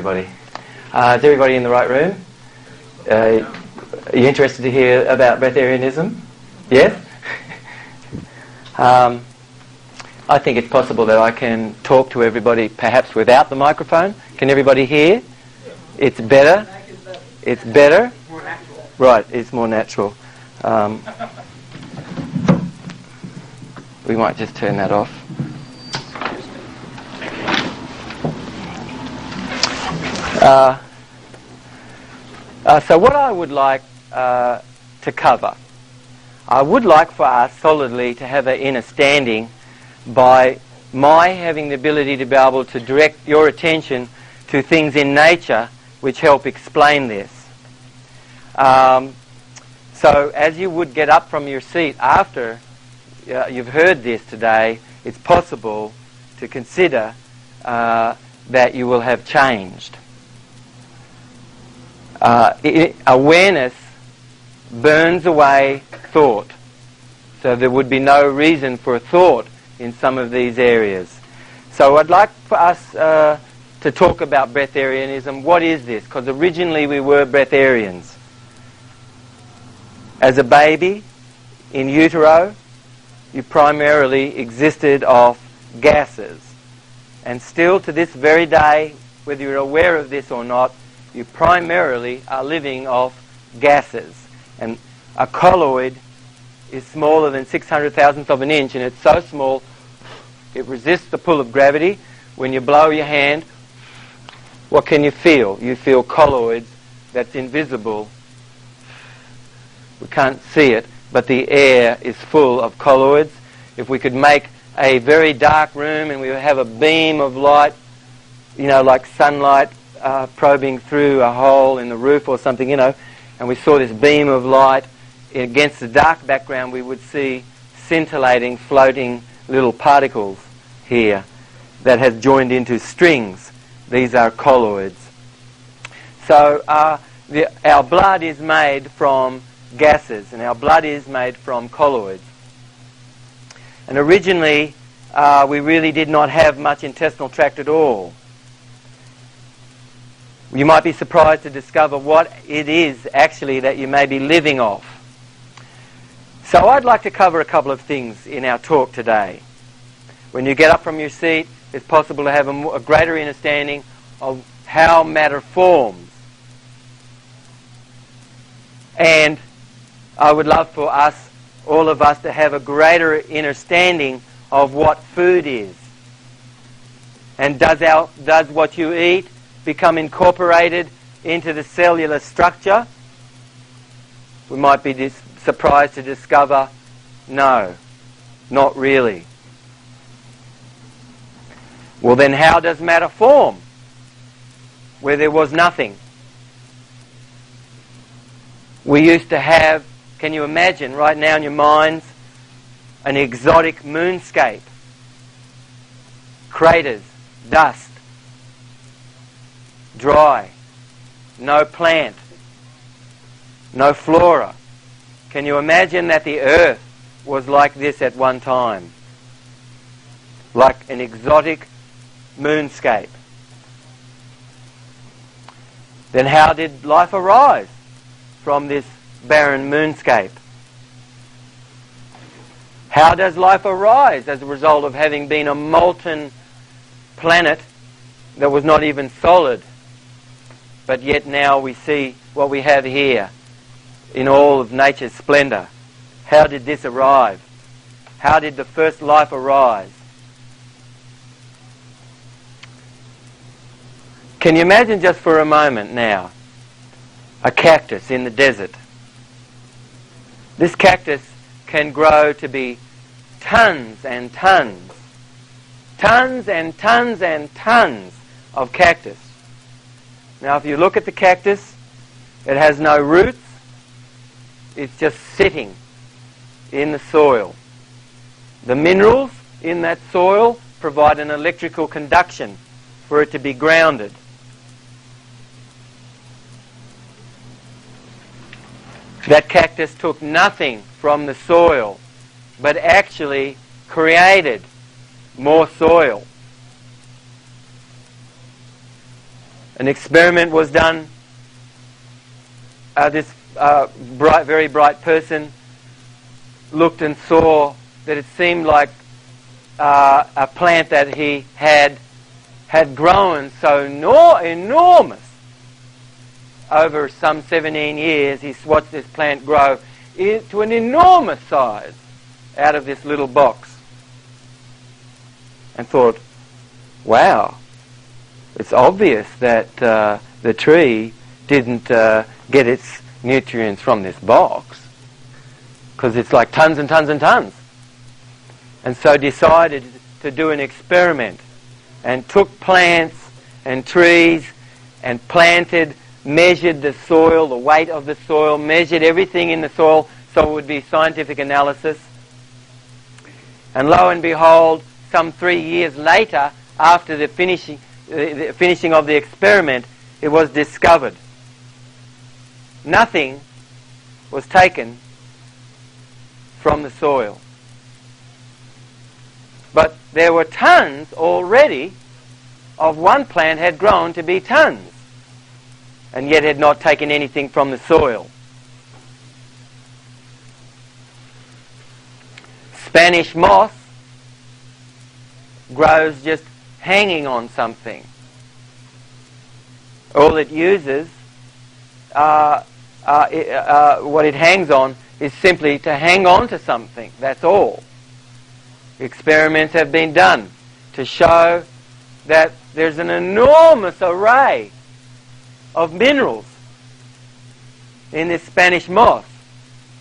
everybody. Is everybody in the right room? Are you interested to hear about Breatharianism? Yes? I think it's possible that I can talk to everybody perhaps without the microphone. Can everybody hear? It's better? It's better? Right, it's more natural. We might just turn that off. So what I would like to cover, I would like for us solidly to have an inner standing by my having the ability to be able to direct your attention to things in nature which help explain this. So as you would get up from your seat after you've heard this today, it's possible to consider that you will have changed. Awareness burns away thought. So there would be no reason for a thought in some of these areas. So I'd like for us to talk about Breatharianism. What is this? Because originally we were Breatharians. As a baby in utero, you primarily existed off gases. And still to this very day, whether you're aware of this or not, you primarily are living off gases. And a colloid is smaller than 600,000th of an inch, and it's so small it resists the pull of gravity. When you blow your hand, what can you feel? You feel colloids that's invisible. We can't see it, but the air is full of colloids. If we could make a very dark room and we would have a beam of light, like sunlight probing through a hole in the roof or something, and we saw this beam of light against the dark background, we would see scintillating, floating little particles here that has joined into strings. These are colloids. So our blood is made from gases, and our blood is made from colloids. And originally, we really did not have much intestinal tract at all. You might be surprised to discover what it is actually that you may be living off. So I'd like to cover a couple of things in our talk today. When you get up from your seat, it's possible to have a greater understanding of how matter forms. And I would love for us, all of us, to have a greater understanding of what food is. And does what you eat become incorporated into the cellular structure? We might be surprised to discover, no, not really. Well, then how does matter form where there was nothing? We used to have, can you imagine right now in your minds, an exotic moonscape? Craters, dust, dry, no plant, no flora. Can you imagine that the earth was like this at one time? Like an exotic moonscape. Then how did life arise from this barren moonscape? How does life arise as a result of having been a molten planet that was not even solid? But yet now we see what we have here in all of nature's splendor. How did this arrive? How did the first life arise? Can you imagine just for a moment now a cactus in the desert? This cactus can grow to be tons and tons and tons and tons of cactus. Now if you look at the cactus, it has no roots. It's just sitting in the soil. The minerals in that soil provide an electrical conduction for it to be grounded. That cactus took nothing from the soil, but actually created more soil. An experiment was done. This very bright person looked and saw that it seemed like a plant that he had grown so enormous. Over some 17 years, he watched this plant grow to an enormous size out of this little box. And thought, wow, it's obvious that the tree didn't get its nutrients from this box, because it's like tons and tons and tons. And so decided to do an experiment and took plants and trees and planted, measured the soil, the weight of the soil, measured everything in the soil so it would be scientific analysis. And lo and behold, some 3 years later, after the finishing of the experiment, it was discovered. Nothing was taken from the soil. But there were tons already of one plant had grown to be tons, and yet had not taken anything from the soil. Spanish moss grows just hanging on something. All it uses, what it hangs on, is simply to hang on to something. That's all. Experiments have been done to show that there's an enormous array of minerals in this Spanish moss,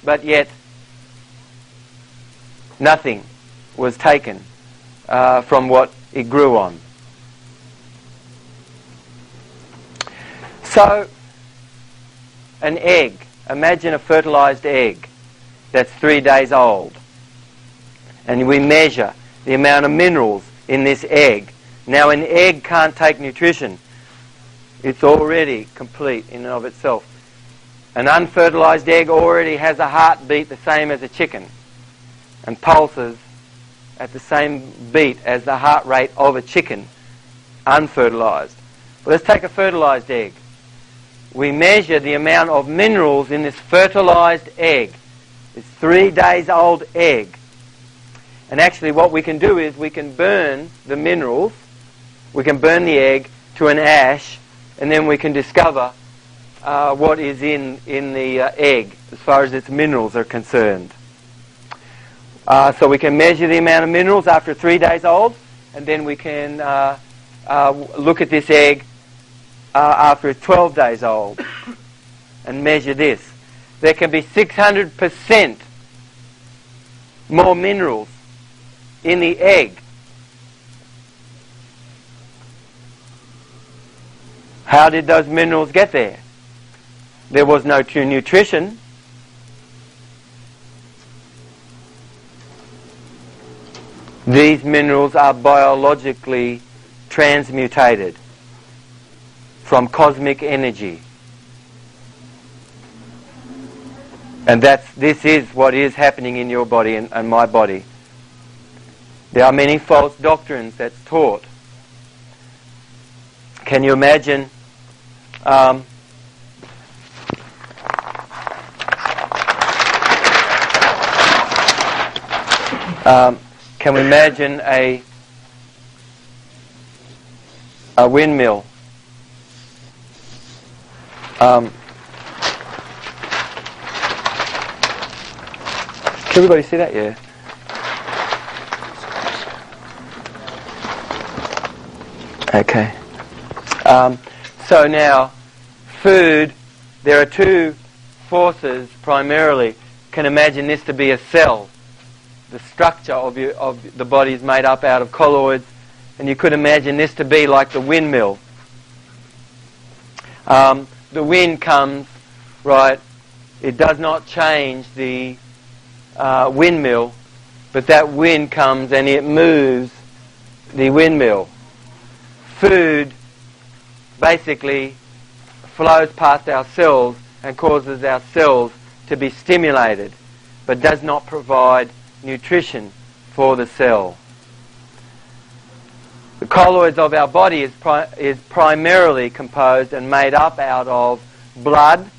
but yet nothing was taken from what it grew on. So, an egg. Imagine a fertilized egg that's 3 days old. And we measure the amount of minerals in this egg. Now, an egg can't take nutrition. It's already complete in and of itself. An unfertilized egg already has a heartbeat the same as a chicken and pulses at the same beat as the heart rate of a chicken, unfertilized. But let's take a fertilized egg. We measure the amount of minerals in this fertilized egg. This 3 days old egg. And actually what we can do is we can burn the minerals, we can burn the egg to an ash, and then we can discover what is in the egg as far as its minerals are concerned. So we can measure the amount of minerals after 3 days old, and then we can look at this egg after it's 12 days old and measure this. There can be 600% more minerals in the egg. How did those minerals get there? There was no true nutrition. These minerals are biologically transmutated from cosmic energy. And this is what is happening in your body and my body. There are many false doctrines that's taught. Can you imagine can we imagine a windmill? Can everybody see that? Yeah. Okay. So now, food, there are two forces primarily. Can imagine this to be a cell. The structure of the body is made up out of colloids, and you could imagine this to be like the windmill. The wind comes, right, it does not change the windmill, but that wind comes and it moves the windmill. Food basically flows past our cells and causes our cells to be stimulated, but does not provide nutrition for the cell. The colloids of our body is primarily composed and made up out of blood,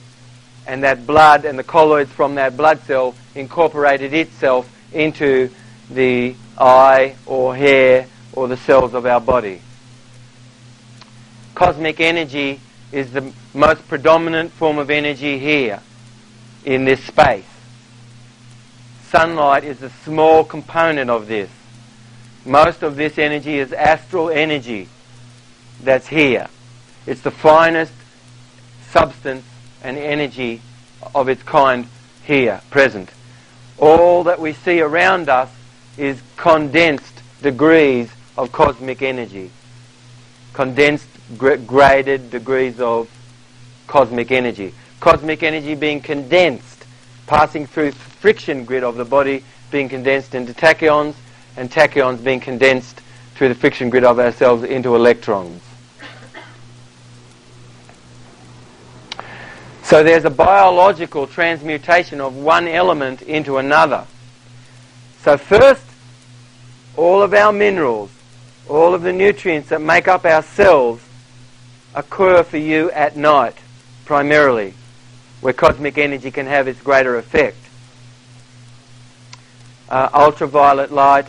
and that blood and the colloids from that blood cell incorporated itself into the eye or hair or the cells of our body. Cosmic energy is the most predominant form of energy here in this space. Sunlight is a small component of this. Most of this energy is astral energy that's here. It's the finest substance and energy of its kind here, present. All that we see around us is condensed degrees of cosmic energy. Condensed, graded degrees of cosmic energy. Cosmic energy being condensed, passing through the friction grid of the body, being condensed into tachyons, and tachyons being condensed through the friction grid of ourselves into electrons. So there's a biological transmutation of one element into another. So first, all of our minerals, all of the nutrients that make up our cells occur for you at night, primarily, where cosmic energy can have its greater effect. Ultraviolet light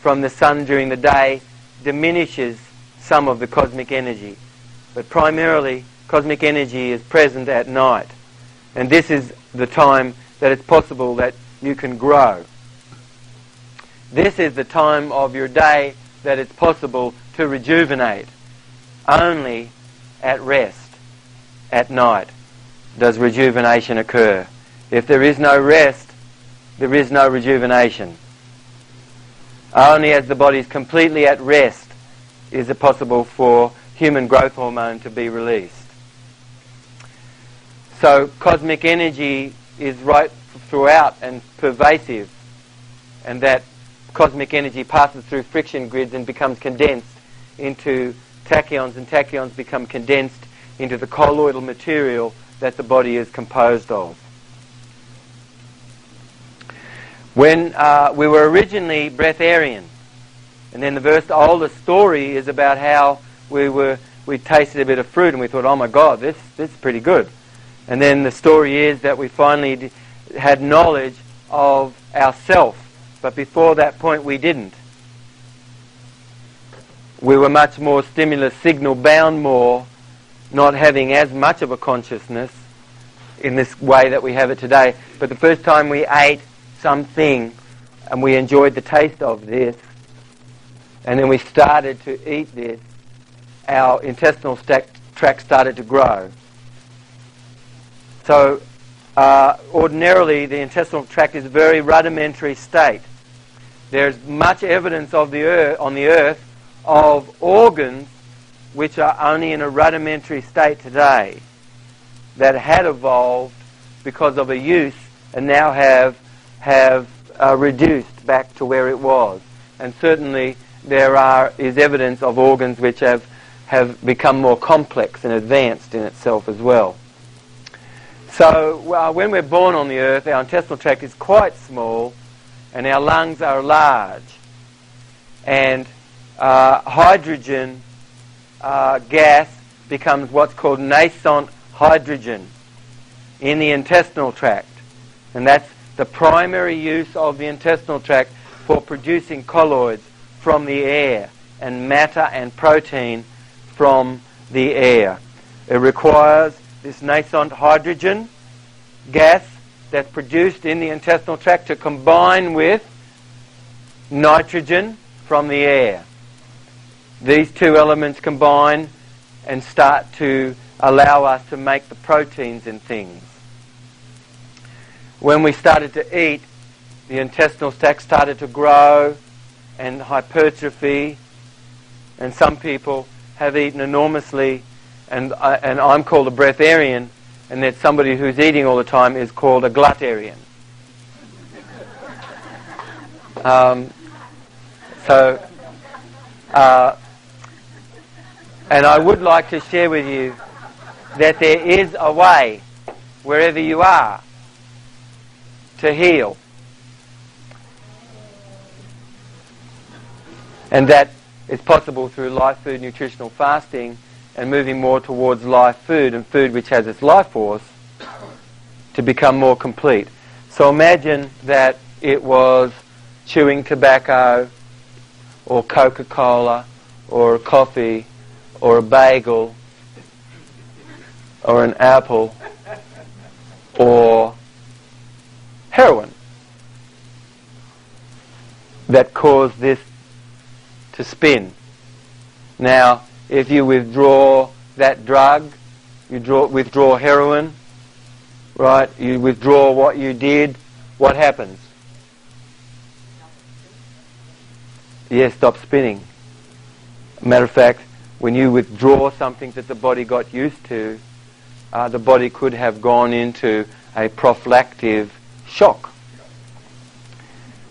from the sun during the day diminishes some of the cosmic energy, but primarily cosmic energy is present at night, and this is the time that it's possible that you can grow. This is the time of your day that it's possible to rejuvenate. Only at rest, at night, does rejuvenation occur. If there is no rest, there is no rejuvenation. Only as the body is completely at rest is it possible for human growth hormone to be released. So cosmic energy is right throughout and pervasive, and that cosmic energy passes through friction grids and becomes condensed into tachyons, and tachyons become condensed into the colloidal material that the body is composed of. When we were originally breatharian, and then the older story is about how we tasted a bit of fruit and we thought, oh my God, this is pretty good. And then the story is that we finally had knowledge of ourself, but before that point we didn't. We were much more stimulus signal bound more, not having as much of a consciousness in this way that we have it today. But the first time we ate something and we enjoyed the taste of this, and then we started to eat this, our intestinal tract started to grow. So ordinarily the intestinal tract is a very rudimentary state. There's much evidence of on the earth of organs which are only in a rudimentary state today that had evolved because of a use and now have reduced back to where it was. And certainly there is evidence of organs which have become more complex and advanced in itself as well. So when we're born on the earth, our intestinal tract is quite small and our lungs are large. And hydrogen gas becomes what's called nascent hydrogen in the intestinal tract. And that's the primary use of the intestinal tract for producing colloids from the air and matter and protein from the air. It requires this nascent hydrogen gas that's produced in the intestinal tract to combine with nitrogen from the air. These two elements combine and start to allow us to make the proteins in things. When we started to eat, the intestinal tract started to grow and hypertrophy, and some people have eaten enormously, and I'm called a breatharian, and that somebody who's eating all the time is called a gluttarian. And I would like to share with you that there is a way, wherever you are, to heal. And that it's possible through life food nutritional fasting and moving more towards life food and food which has its life force to become more complete. So imagine that it was chewing tobacco or Coca-Cola or a coffee or a bagel or an apple or heroin that caused this to spin. Now, if you withdraw that drug, you withdraw heroin, right? You withdraw what you did, what happens? Yes, stop spinning. Matter of fact, when you withdraw something that the body got used to, the body could have gone into a prophylactic shock.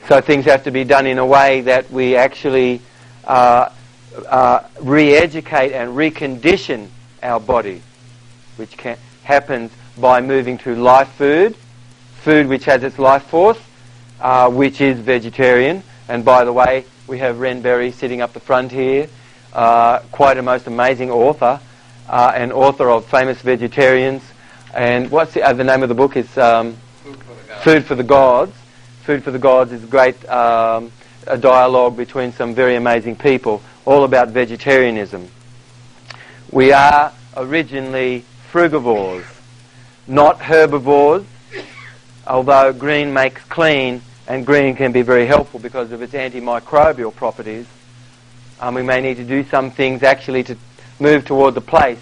So things have to be done in a way that we actually re-educate and recondition our body, which happens by moving to life food, food which has its life force, which is vegetarian. And by the way, we have Ren Berry sitting up the front here, quite a most amazing author, and author of Famous Vegetarians. And what's the name of the book? Is Food for the Gods. Food for the Gods is great, a dialogue between some very amazing people, all about vegetarianism. We are originally frugivores, not herbivores, although green makes clean, and green can be very helpful because of its antimicrobial properties. We may need to do some things actually to move toward the place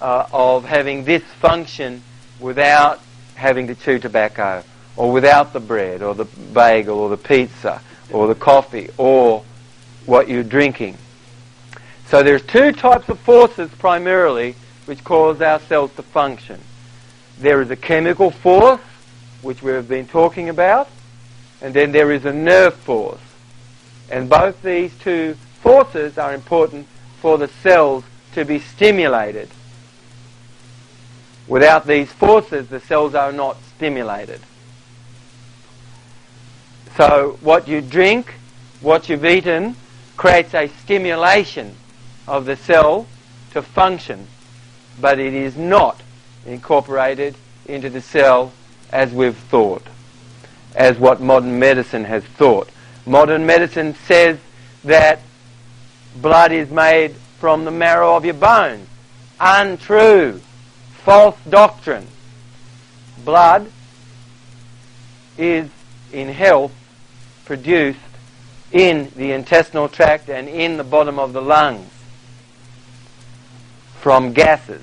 of having this function without having to chew tobacco, or without the bread, or the bagel, or the pizza, or the coffee, or what you're drinking. So there's two types of forces primarily which cause our cells to function. There is a chemical force, which we have been talking about, and then there is a nerve force. And both these two forces are important for the cells to be stimulated. Without these forces, the cells are not stimulated. So what you drink, what you've eaten, creates a stimulation of the cell to function, but it is not incorporated into the cell as we've thought, as what modern medicine has thought. Modern medicine says that blood is made from the marrow of your bones. Untrue. False doctrine. Blood is, in health, produced in the intestinal tract and in the bottom of the lungs from gases,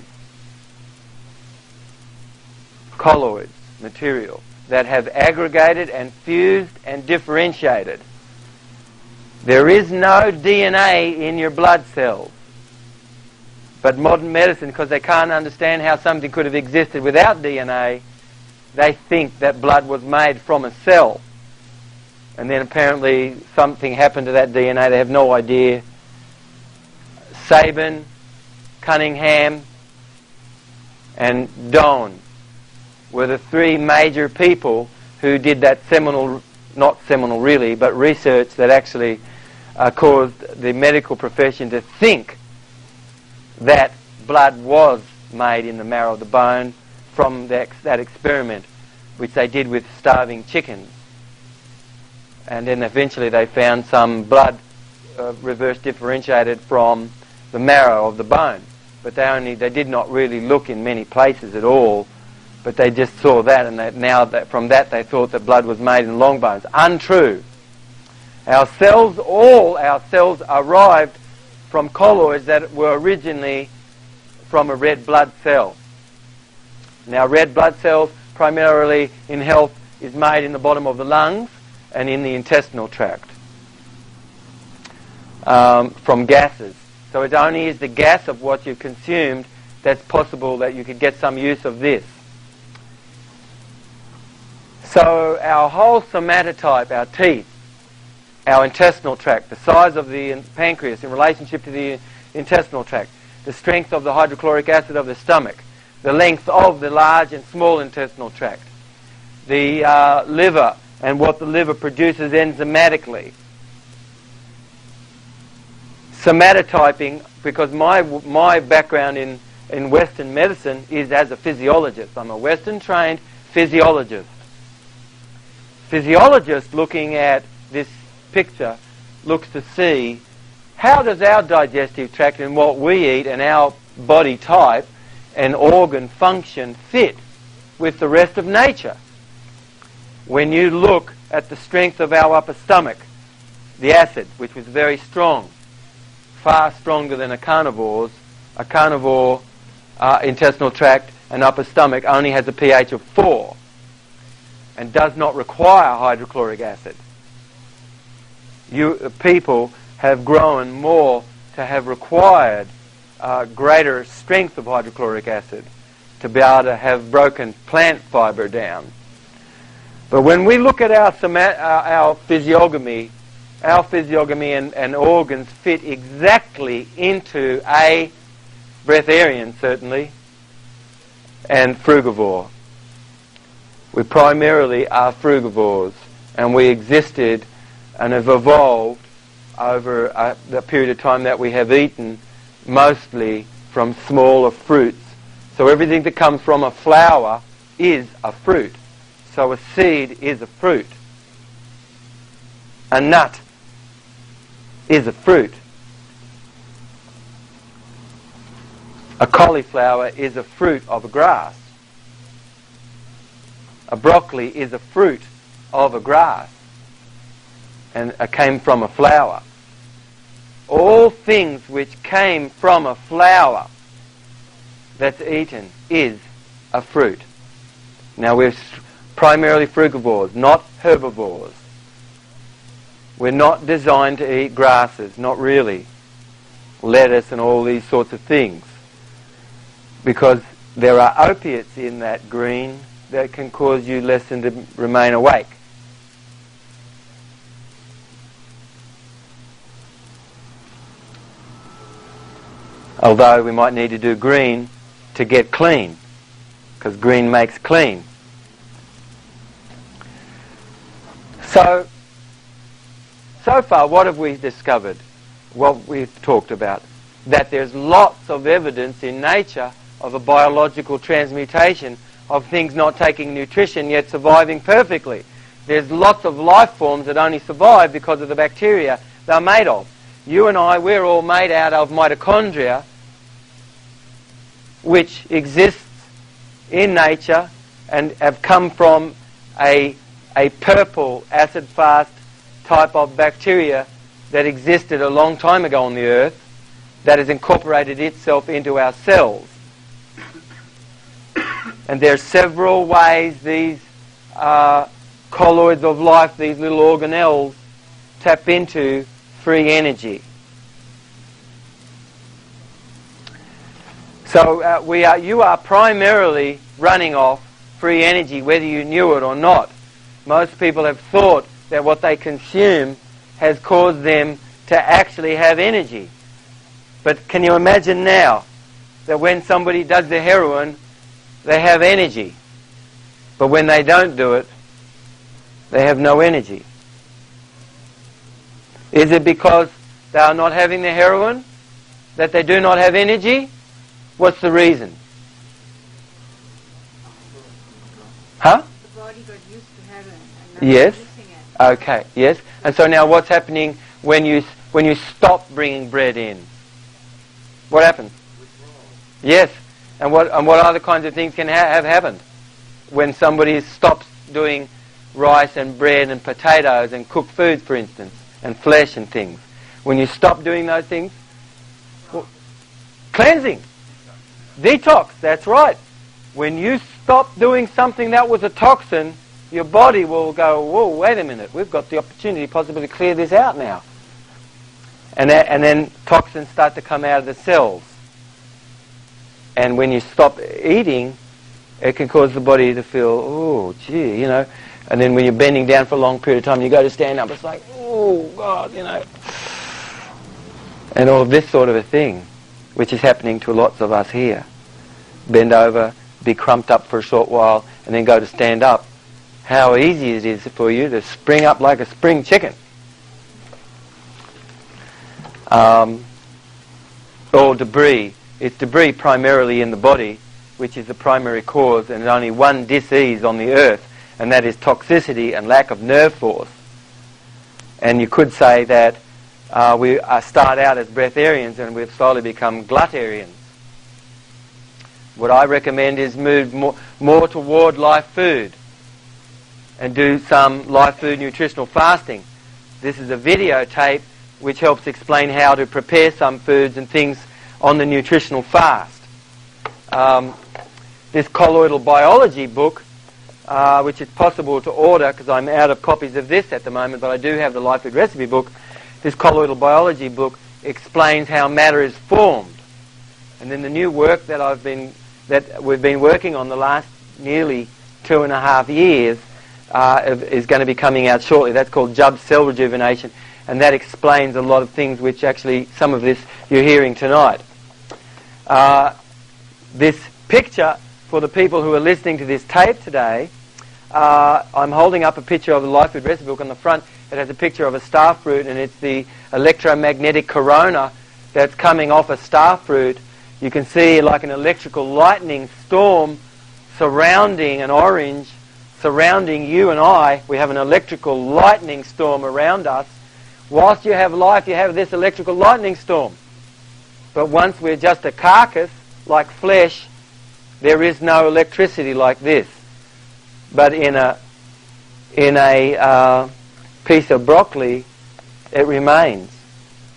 colloids, material, that have aggregated and fused and differentiated. There is no DNA in your blood cells. But modern medicine, because they can't understand how something could have existed without DNA, they think that blood was made from a cell. And then apparently something happened to that DNA. They have no idea. Sabin, Cunningham, and Doan were the three major people who did that seminal, not seminal really, but research that actually caused the medical profession to think that blood was made in the marrow of the bone from that experiment, which they did with starving chickens. And then eventually they found some blood reverse differentiated from the marrow of the bone. But they did not really look in many places at all, but they just saw that, and from that they thought that blood was made in long bones. Untrue. All our cells arrived from colloids that were originally from a red blood cell. Now, red blood cells primarily in health is made in the bottom of the lungs and in the intestinal tract from gases. So it only is the gas of what you've consumed that's possible that you could get some use of this. So our whole somatotype, our teeth, our intestinal tract, the size of the pancreas in relationship to the intestinal tract, the strength of the hydrochloric acid of the stomach, the length of the large and small intestinal tract, the liver and what the liver produces enzymatically, somatotyping, because my background in Western medicine is as a physiologist. I'm a Western trained physiologist. Physiologist looking at this picture looks to see how does our digestive tract and what we eat and our body type and organ function fit with the rest of nature. When you look at the strength of our upper stomach, the acid, which was very strong, far stronger than a carnivore's. A carnivore intestinal tract and upper stomach only has a pH of 4 and does not require hydrochloric acid. People have grown more to have required greater strength of hydrochloric acid to be able to have broken plant fibre down. But when we look at our physiognomy and organs fit exactly into a breatharian, certainly, and frugivore. We primarily are frugivores, and we existed and have evolved over the period of time that we have eaten mostly from smaller fruits. So everything that comes from a flower is a fruit. So a seed is a fruit. A nut is a fruit. A cauliflower is a fruit of a grass. A broccoli is a fruit of a grass and came from a flower. All things which came from a flower that's eaten is a fruit. Now we're primarily frugivores, not herbivores. We're not designed to eat grasses, not really. Lettuce and all these sorts of things. Because there are opiates in that green that can cause you less than to remain awake. Although we might need to do green to get clean, because green makes clean. So far, what have we discovered? What we've talked about. That there's lots of evidence in nature of a biological transmutation of things not taking nutrition yet surviving perfectly. There's lots of life forms that only survive because of the bacteria they're made of. You and I, we're all made out of mitochondria, which exists in nature and have come from a purple acid-fast type of bacteria that existed a long time ago on the earth that has incorporated itself into our cells. And there are several ways these colloids of life, these little organelles, tap into free energy. So you are primarily running off free energy, whether you knew it or not. Most people have thought that what they consume has caused them to actually have energy. But can you imagine now that when somebody does the heroin, they have energy. But when they don't do it, they have no energy. Is it because they are not having the heroin that they do not have energy? What's the reason? Huh? The body got used to heroin and now yes. it's missing it. Okay. Yes. And so now, what's happening when you stop bringing bread in? What happens? Yes. And what other kinds of things can have happened when somebody stops doing rice and bread and potatoes and cooked foods, for instance, and flesh and things? When you stop doing those things, cleansing, detox. That's right. When you stop doing something that was a toxin, your body will go, whoa, wait a minute, we've got the opportunity possibly to clear this out now. And then toxins start to come out of the cells. And when you stop eating, it can cause the body to feel, oh, gee, you know. And then when you're bending down for a long period of time, you go to stand up, it's like, oh, God, you know. And all of this sort of a thing, which is happening to lots of us here. Bend over, be crumped up for a short while, and then go to stand up. How easy it is for you to spring up like a spring chicken. or debris. It's debris primarily in the body, which is the primary cause, and only one disease on the earth, and that is toxicity and lack of nerve force. And you could say that we start out as breatharians and we've slowly become gluttarians. What I recommend is move more toward live food and do some live food nutritional fasting. This is a videotape which helps explain how to prepare some foods and things on the nutritional fast. This colloidal biology book, which is possible to order because I'm out of copies of this at the moment, but I do have the live food recipe book. This colloidal biology book explains how matter is formed. And then the new work that we've been working on the last nearly 2.5 years is going to be coming out shortly. That's called Jubb cell rejuvenation, and that explains a lot of things which actually some of this you're hearing tonight. This picture, for the people who are listening to this tape today, I'm holding up a picture of the Life Food Recipe book. On the front it has a picture of a star fruit, and it's the electromagnetic corona that's coming off a star fruit. You can see like an electrical lightning storm surrounding an orange, surrounding you and I. We have an electrical lightning storm around us. Whilst you have life, you have this electrical lightning storm. But once we're just a carcass, like flesh, there is no electricity like this. But in a piece of broccoli, it remains.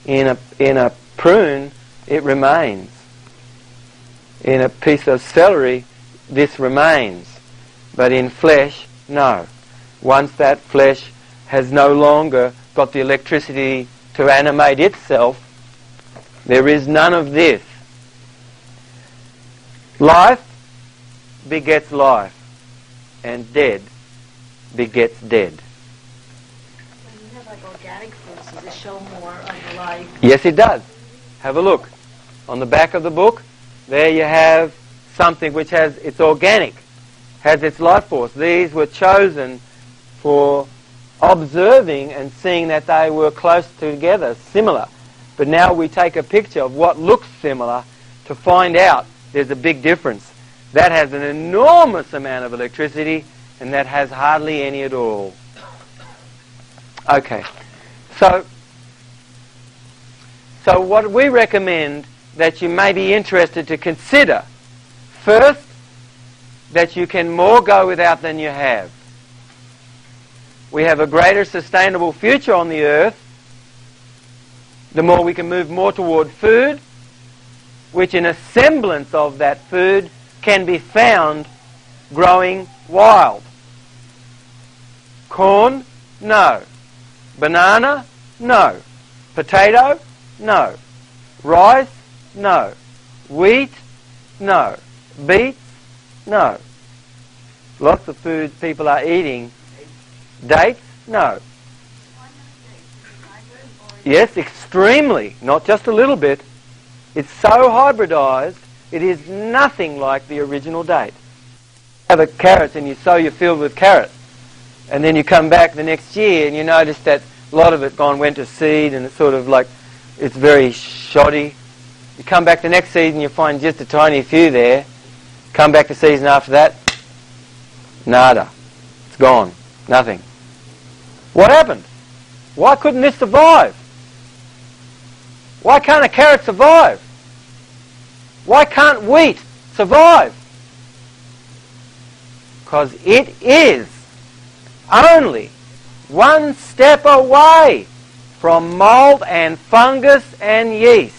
In a prune, it remains. In a piece of celery, this remains. But in flesh, no. Once that flesh has no longer got the electricity to animate itself, there is none of this. Life begets life, and dead begets dead. When you have like organic foods, does it show more of the life? Yes, it does. Have a look. On the back of the book, there you have something which has, it's organic, has its life force. These were chosen for observing and seeing that they were close together, similar. But now we take a picture of what looks similar to find out there's a big difference. That has an enormous amount of electricity, and that has hardly any at all. Okay, so what we recommend that you may be interested to consider, first, that you can more go without than you have. We have a greater sustainable future on the earth the more we can move more toward food, which in a semblance of that food can be found growing wild. Corn? No. Banana? No. Potato? No. Rice? No. Wheat? No. Beets? No. Lots of foods people are eating. Dates? No. Yes, extremely. Not just a little bit. It's so hybridized, it is nothing like the original date. You have a carrot and you sow your field with carrots, and then you come back the next year and you notice that a lot of it went to seed, and it's sort of like, it's very shoddy. You come back the next season, you find just a tiny few there. Come back the season after that, nada. It's gone. Nothing. What happened? Why couldn't this survive? Why can't a carrot survive? Why can't wheat survive? Because it is only one step away from mold and fungus and yeast.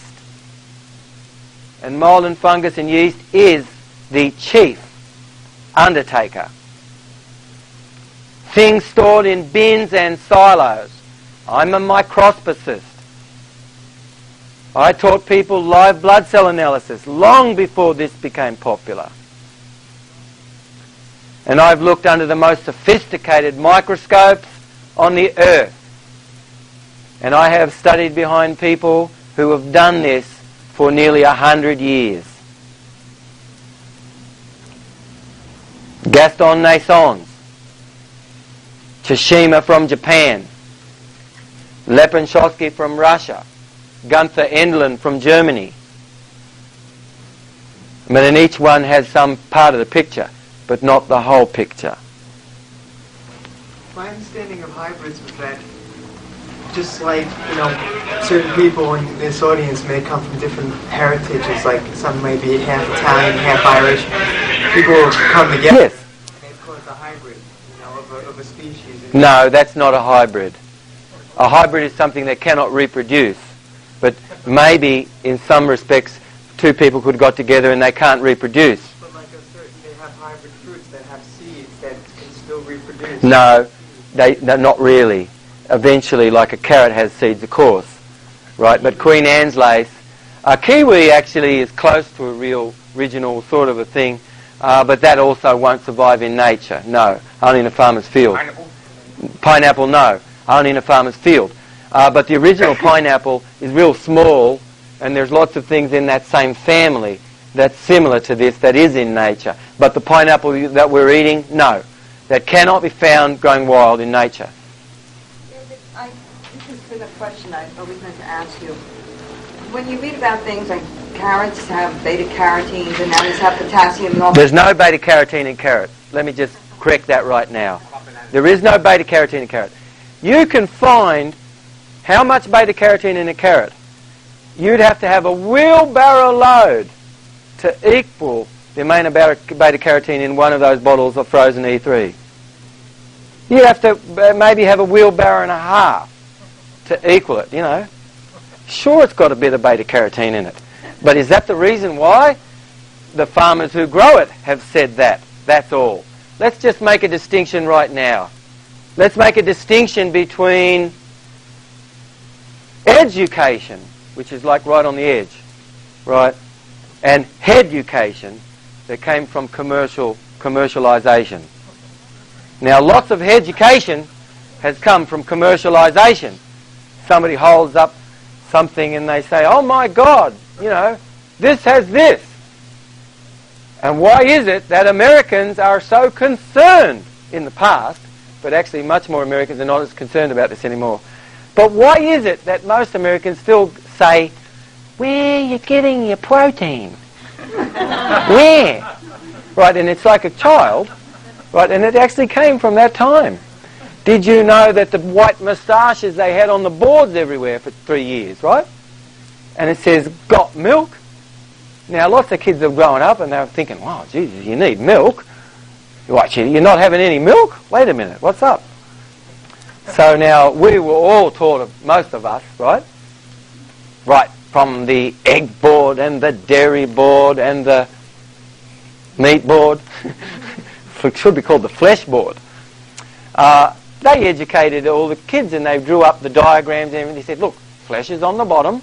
And mold and fungus and yeast is the chief undertaker. Things stored in bins and silos. I'm a microscopist. I taught people live blood cell analysis long before this became popular. And I've looked under the most sophisticated microscopes on the earth. And I have studied behind people who have done this for nearly 100 years. Gaston Naessons, Tsushima from Japan, Lepenshotsky from Russia, Gunther Endlin from Germany, I mean, and each one has some part of the picture, but not the whole picture. My understanding of hybrids was that just like, certain people in this audience may come from different heritages, like some may be half Italian, half Irish. People come together. Yes. And it's called a hybrid, of a species. No, that's not a hybrid. A hybrid is something that cannot reproduce. But maybe, in some respects, two people could got together and they can't reproduce. But like they have hybrid fruits that have seeds that can still reproduce. No, they're not really. Eventually, like a carrot has seeds, of course, right? But Queen Anne's lace, kiwi actually is close to a real original sort of a thing, but that also won't survive in nature. No, only in a farmer's field. Pineapple, no, only in a farmer's field. But the original pineapple is real small, and there's lots of things in that same family that's similar to this that is in nature. But the pineapple that we're eating, no, that cannot be found growing wild in nature. This is a question I always meant to ask you. When you read about things like carrots have beta-carotenes and others have potassium and all that. There's no beta-carotene in carrot. Let me just correct that right now. There is no beta-carotene in carrot. You can find how much beta-carotene in a carrot. You'd have to have a wheelbarrow load to equal the amount of beta-carotene in one of those bottles of frozen E3. You'd have to maybe have a wheelbarrow and a half to equal it, Sure, it's got a bit of beta-carotene in it. But is that the reason why? The farmers who grow it have said that. That's all. Let's just make a distinction right now. Let's make a distinction between education, which is like right on the edge, right, and headucation that came from commercialization. Now, lots of education has come from commercialization. Somebody holds up something and they say, oh my God, this has this. And why is it that Americans are so concerned in the past, but actually much more Americans are not as concerned about this anymore. But why is it that most Americans still say, where are you getting your protein? Where? Right, and it's like a child, right, and it actually came from that time. Did you know that the white moustaches they had on the boards everywhere for 3 years, right? And it says, got milk? Now, lots of kids are growing up and they're thinking, wow, Jesus, you need milk? What, you're not having any milk? Wait a minute, what's up? So now, we were all taught, most of us, right? Right, from the egg board and the dairy board and the meat board. It should be called the flesh board. They educated all the kids and they drew up the diagrams and everything. They said, look, flesh is on the bottom,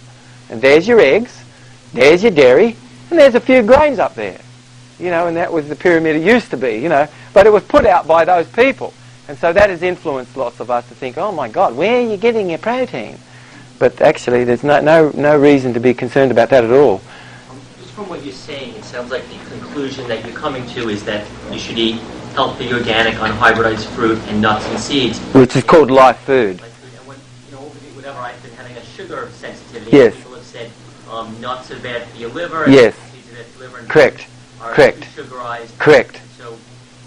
and there's your eggs, there's your dairy, and there's a few grains up there. And that was the pyramid it used to be, But it was put out by those people. And so that has influenced lots of us to think, oh my God, where are you getting your protein? But actually there's no reason to be concerned about that at all. Just from what you're saying, it sounds like the conclusion that you're coming to is that you should eat healthy, organic, unhybridized fruit and nuts and seeds. Which is called life food. And when, whenever I've been having a sugar sensitivity, yes. People have said nuts are bad for your liver, and yes. seeds are bad for your liver, and correct. Are correct. Sugarized. Correct. So,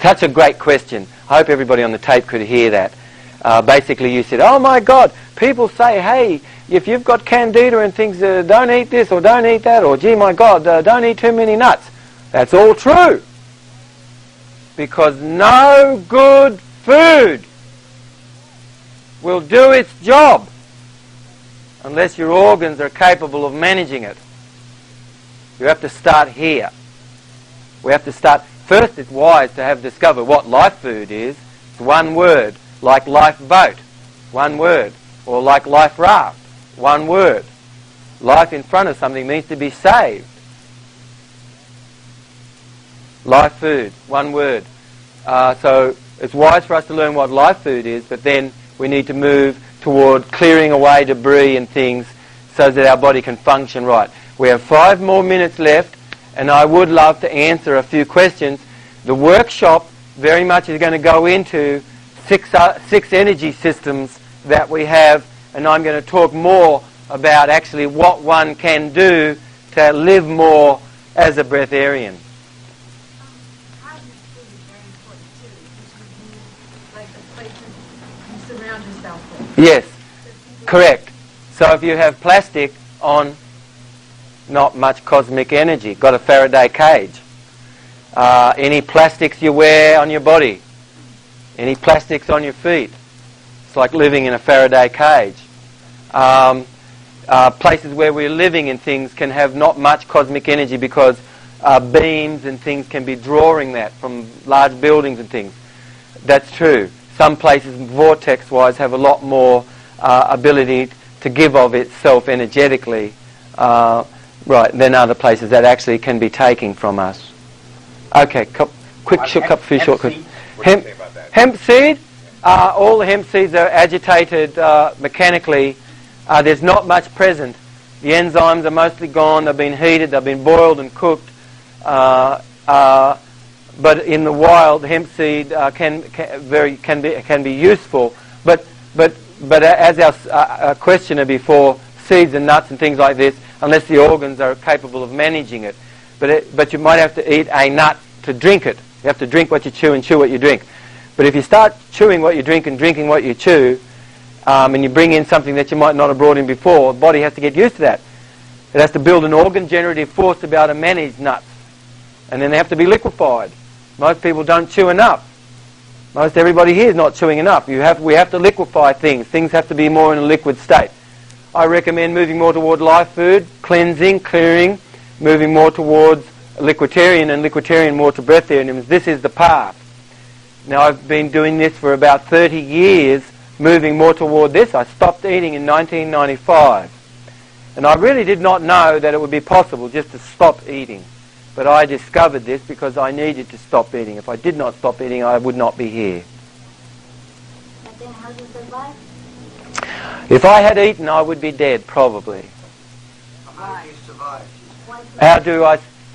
such a great question. I hope everybody on the tape could hear that. Basically, you said, oh my God, people say, hey, if you've got candida and things, don't eat this or don't eat that, or gee, my God, don't eat too many nuts. That's all true. Because no good food will do its job unless your organs are capable of managing it. You have to start here. We have to start. First, it's wise to have discovered what life food is. It's one word, like lifeboat, one word, or like life raft, one word. Life in front of something means to be saved. Life food, one word. So it's wise for us to learn what life food is, but then we need to move toward clearing away debris and things so that our body can function right. We have 5 more minutes left, and I would love to answer a few questions. The workshop very much is going to go into 6 energy systems that we have, and I'm going to talk more about actually what one can do to live more as a breatharian. Positive food is very important too, because you need, like, the places you surround yourself with. Yes, correct. So if you have plastic on, not much cosmic energy, got a Faraday cage. Any plastics you wear on your body, any plastics on your feet, it's like living in a Faraday cage. Places where we're living and things can have not much cosmic energy because beams and things can be drawing that from large buildings and things. That's true. Some places, vortex-wise, have a lot more ability to give of itself energetically, than other places that actually can be taking from us. Okay, short. Hemp seed. All the hemp seeds are agitated mechanically. There's not much present. The enzymes are mostly gone. They've been heated. They've been boiled and cooked. But in the wild, hemp seed can be useful. But as our questioner before, seeds and nuts and things like this, unless the organs are capable of managing it. But you might have to eat a nut to drink it. You have to drink what you chew and chew what you drink. But if you start chewing what you drink and drinking what you chew, and you bring in something that you might not have brought in before, the body has to get used to that. It has to build an organ generative force to be able to manage nuts. And then they have to be liquefied. Most people don't chew enough. Most everybody here is not chewing enough. We have to liquefy things. Things have to be more in a liquid state. I recommend moving more toward live food, cleansing, clearing, moving more towards liquidarian and liquidarian more to breatharianism. This is the path. Now I've been doing this for about 30 years, moving more toward this. I stopped eating in 1995. And I really did not know that it would be possible just to stop eating. But I discovered this because I needed to stop eating. If I did not stop eating, I would not be here. But then how do you survive? If I had eaten, I would be dead, probably. How do you survive?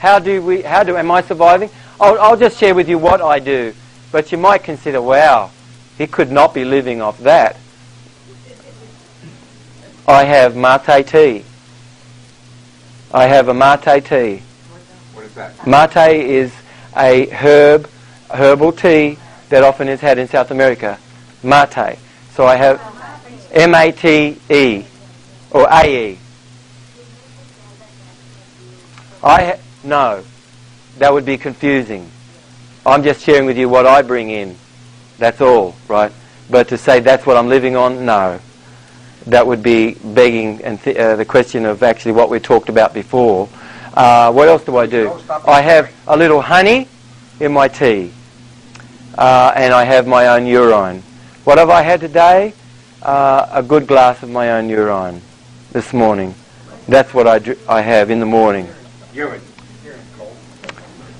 Am I surviving? I'll just share with you what I do. But you might consider, wow, he could not be living off that. I have mate tea. I have a mate tea. What is that? Mate is a herbal tea that often is had in South America. Mate. So I have M-A-T-E or A-E. No, that would be confusing. I'm just sharing with you what I bring in. That's all, right? But to say that's what I'm living on, no. That would be begging and the question of actually what we talked about before. What else do I do? I have a little honey in my tea. And I have my own urine. What have I had today? A good glass of my own urine this morning. That's what I have in the morning. Urine.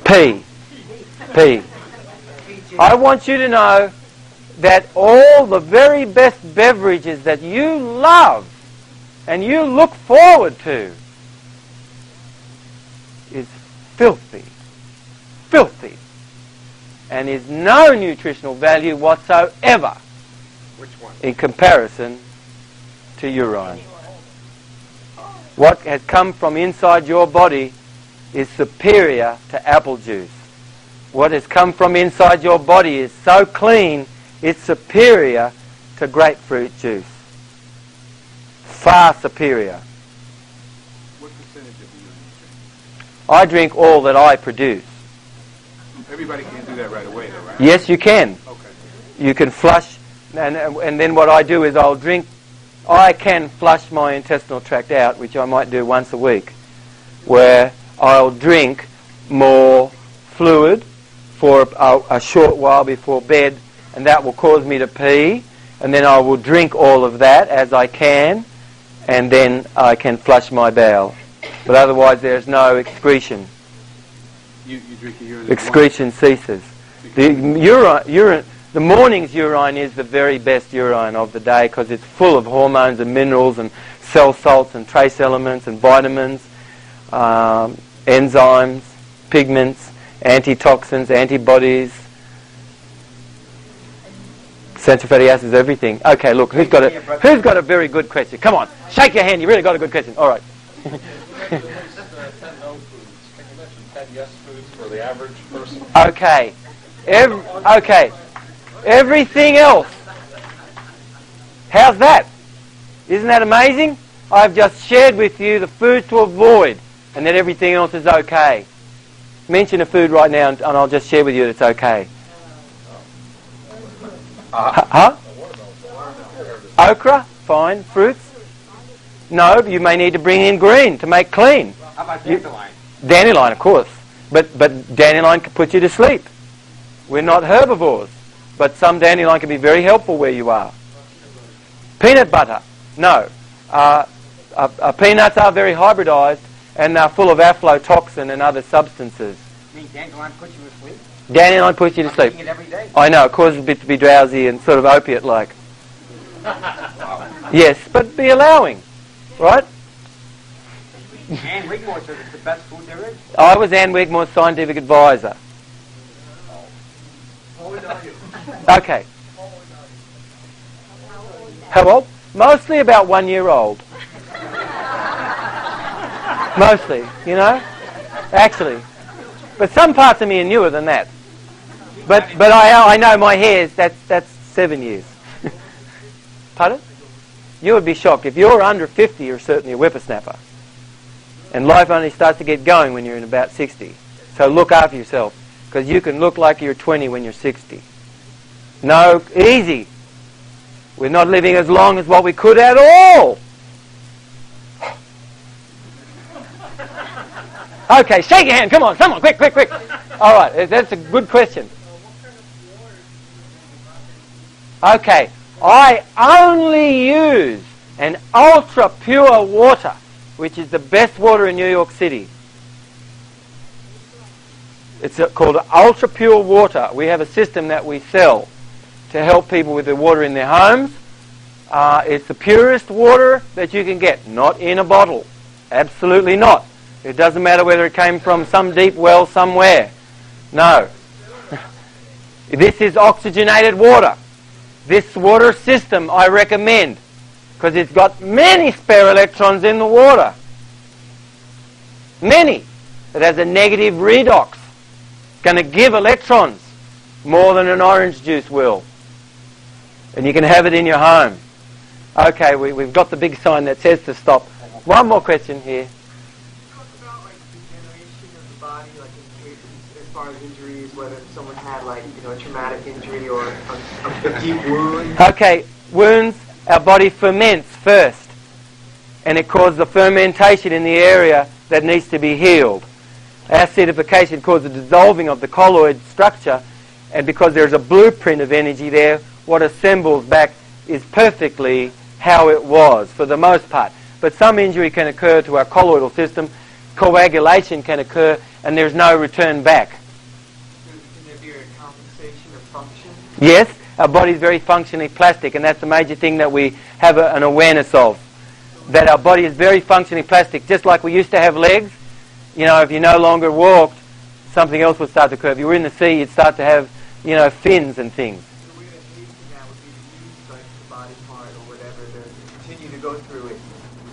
Pee. I want you to know that all the very best beverages that you love and you look forward to is filthy, and is no nutritional value whatsoever. Which one? In comparison to urine. What has come from inside your body is superior to apple juice. What has come from inside your body is so clean, it's superior to grapefruit juice. Far superior. What percentage of the urine do you drink? I drink all that I produce. Everybody can't do that right away, though, right? Yes, you can. Okay. You can flush, and then what I do is I can flush my intestinal tract out, which I might do once a week, where I'll drink more fluid for a short while before bed, and that will cause me to pee, and then I will drink all of that as I can, and then I can flush my bowel. But otherwise there's no excretion. You drink your urine. Excretion ceases. The morning's urine is the very best urine of the day because it's full of hormones and minerals and cell salts and trace elements and vitamins, enzymes, pigments, antitoxins, antibodies, essential fatty acids, everything. Okay, look, who's got a very good question? Come on, shake your hand. You really got a good question. All right. yes foods for the average person. Okay. Okay. Everything else. How's that? Isn't that amazing? I've just shared with you the foods to avoid, and that everything else is okay. Mention a food right now, and I'll just share with you that it's okay. Huh? Okra? Fine. Fruits? No, you may need to bring in green to make clean. How about dandelion? Dandelion, of course. But dandelion can put you to sleep. We're not herbivores, but some dandelion can be very helpful where you are. Peanut butter? No. Peanuts are very hybridized, and they're full of aflatoxin and other substances. You mean dandelion puts you to sleep? Dandelion puts you to I'm sleep. eating it every day. I know, it causes a bit to be drowsy and sort of opiate-like. Yes, but be allowing, right? Ann Wigmore says it's the best food there is. I was Ann Wigmore's scientific advisor. Okay. How old? Mostly about 1 year old. Mostly, you know? Actually. But some parts of me are newer than that. But I know my hairs, that's 7 years. Pardon? You would be shocked. If you're under 50, you're certainly a whippersnapper. And life only starts to get going when you're in about 60. So look after yourself, because you can look like you're 20 when you're 60. No, easy. We're not living as long as what we could at all. Okay, shake your hand. Come on, quick. All right, that's a good question. Okay, I only use an ultra pure water, which is the best water in New York City. It's called ultra pure water. We have a system that we sell to help people with the water in their homes. It's the purest water that you can get, not in a bottle. Absolutely not. It doesn't matter whether it came from some deep well somewhere. No. This is oxygenated water. This water system I recommend because it's got many spare electrons in the water. Many. It has a negative redox. It's going to give electrons more than an orange juice will. And you can have it in your home. Okay, we've got the big sign that says to stop. One more question here. Talk about like degeneration of the body, like in cases as far as injuries, whether someone had like a traumatic injury or a deep wound. Okay, wounds, our body ferments first, and it causes the fermentation in the area that needs to be healed. Acidification causes the dissolving of the colloid structure, and because there's a blueprint of energy there, what assembles back is perfectly how it was for the most part. But some injury can occur to our colloidal system, coagulation can occur, and there's no return back. Can there be a compensation of function? Yes, our body's very functionally plastic, and that's the major thing that we have an awareness of. That our body is very functionally plastic, just like we used to have legs. You know, if you no longer walked, something else would start to occur. If you were in the sea, you'd start to have, fins and things. The way to hasten that would be to use like the body part or whatever to continue to go through it.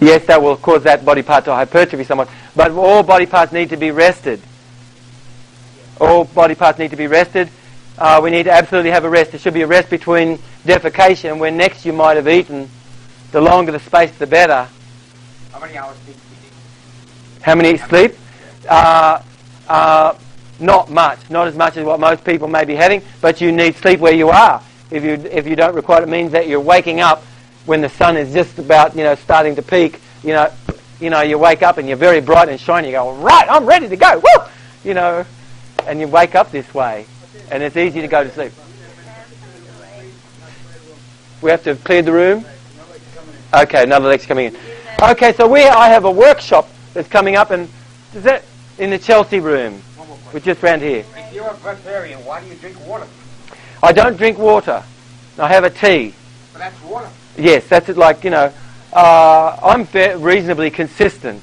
Yes, that will cause that body part to hypertrophy somewhat. But all body parts need to be rested. All body parts need to be rested. We need to absolutely have a rest. There should be a rest between defecation and when next you might have eaten. The longer the space, the better. How many hours sleep do you need? How many sleep? Not much. Not as much as what most people may be having, but you need sleep where you are. If you don't require it, it means that you're waking up when the sun is just about, starting to peak. You wake up and you're very bright and shiny. You go, right, I'm ready to go. Woo! And you wake up this way, and it's easy to go to sleep. We have to have cleared the room. Okay, another lecture coming in. Okay, so I have a workshop that's coming up, and is that in the Chelsea room? We're just round here. If you're a breatharian, why do you drink water? I don't drink water. I have a tea. But that's water. Yes, that's it. Like, I'm reasonably consistent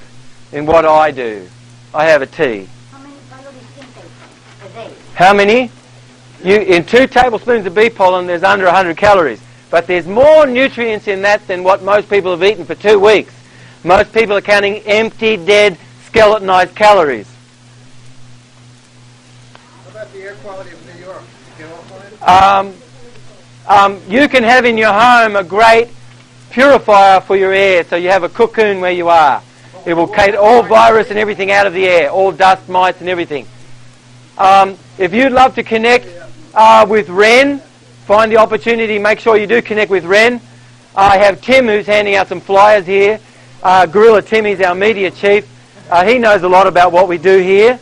in what I do. I have a tea. How many calories intake a day? How many? In 2 tablespoons of bee pollen, there's under 100 calories. But there's more nutrients in that than what most people have eaten for 2 weeks. Most people are counting empty, dead, skeletonized calories. air quality of New York? Get offline? You can have in your home a great purifier for your air, so you have a cocoon where you are. It will take all virus and everything out of the air, all dust, mites and everything. If you'd love to connect with Ren, find the opportunity, make sure you do connect with Ren. I have Tim who's handing out some flyers here. Gorilla Tim, he's our media chief. He knows a lot about what we do here.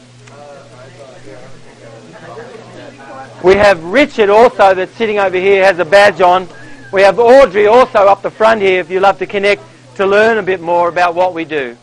We have Richard also that's sitting over here, has a badge on. We have Audrey also up the front here if you'd love to connect to learn a bit more about what we do.